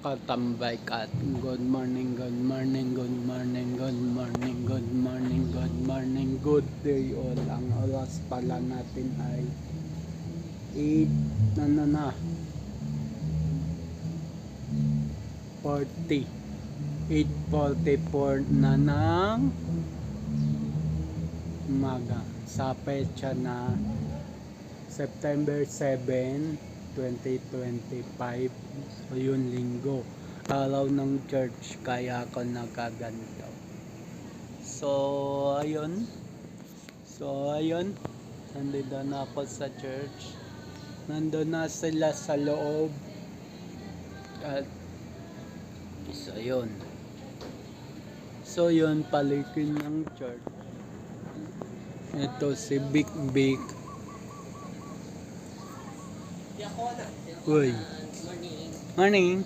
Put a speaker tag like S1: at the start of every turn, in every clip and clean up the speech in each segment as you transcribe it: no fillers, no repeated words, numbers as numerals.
S1: nakatambay ka. Good morning, good morning, good morning, good morning, good morning, good morning, good day all. Ang oras pala natin ay 8:44 na ng umaga sa petsa na September 7, 2025. So yun, linggo, araw ng church, kaya ako nakaganito. So ayun, nandito na ako sa church. Nandun na sila sa loob. At so yun, palikin ng church. Ito si Big Big. Uy. Morning.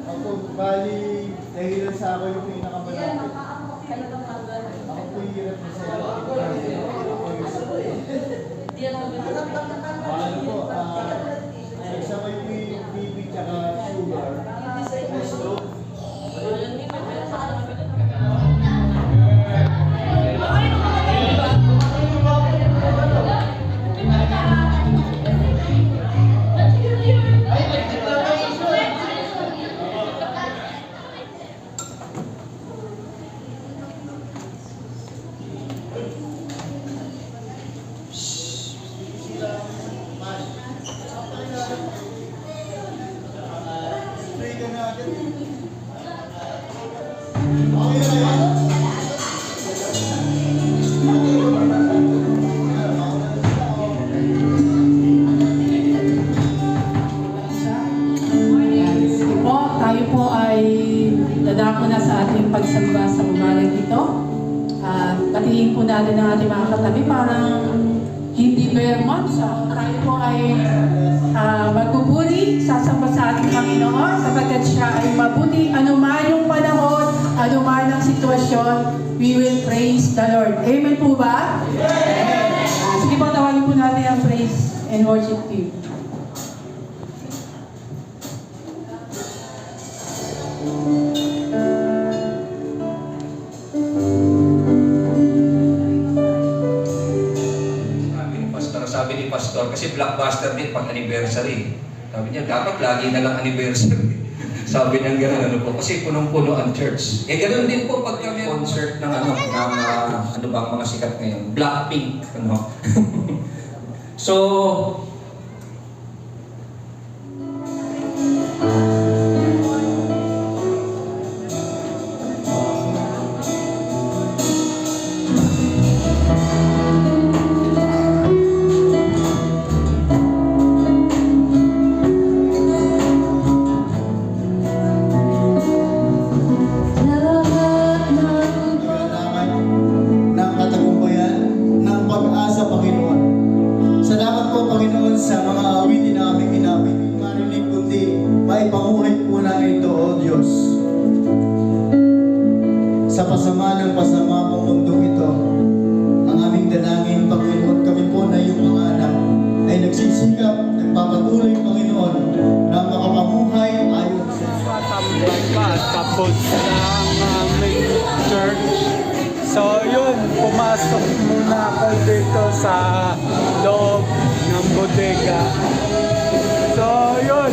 S2: Ako, bali, dahilan sa ako yung pinakamalapit. Ako po yung represent. Paano po, nagsabay po yung bibig tsaka sugar. Resto.
S3: Dadako na sa ating pagsamba sa umagang ito. Patingin po natin ang ating mga katabi parang hindi Vermont. Tayo po ay magpupuri, sasamba sa ating Panginoon sapagkat siya ay mabuti. Anuman yung panahon, anuman ang sitwasyon, we will praise the Lord. Amen po ba? Amen. Sige po, tawagin po natin ang praise and worship team.
S4: Sabi ni Pastor, kasi blockbuster din pag anniversary. Sabi niya, dapat lagi na lang anniversary. Sabi niya gano'n, ano po, kasi punong-puno ang church. Eh gano'n din po pag kami concert ng ano bang mga sikat ngayon, Blackpink, ano. So,
S2: sa mga awitin na aming inawit, marinig kundi maipamuhay po namin ito, O Diyos. Sa pasama ng pasama pang mundong ito, ang aming dalangin, Panginoon, kami po na iyong mga anak ay nagsisikap, nagpapatuloy, Panginoon, na makapamuhay ayon sa
S1: Patambay pa, tapos na ang aming church. So yun, pumasok muna ako dito sa loob ng bodega. So yun,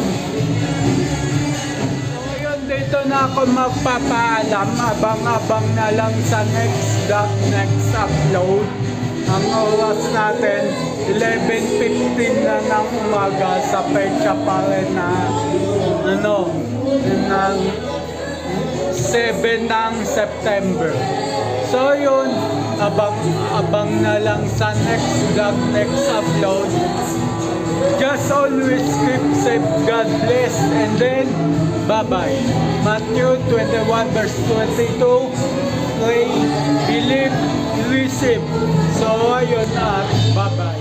S1: dito na ako magpapaalam. Abang-abang na lang sa next upload. Ang oras natin 11:15 na ng umaga sa petsa pa rin na ng 7 ng September. So yun, abang na lang sa next vlog, next upload. Just always keep safe, God bless, and then bye-bye. Matthew 21 verse 22, pray, believe, receive. So ayun na, bye-bye.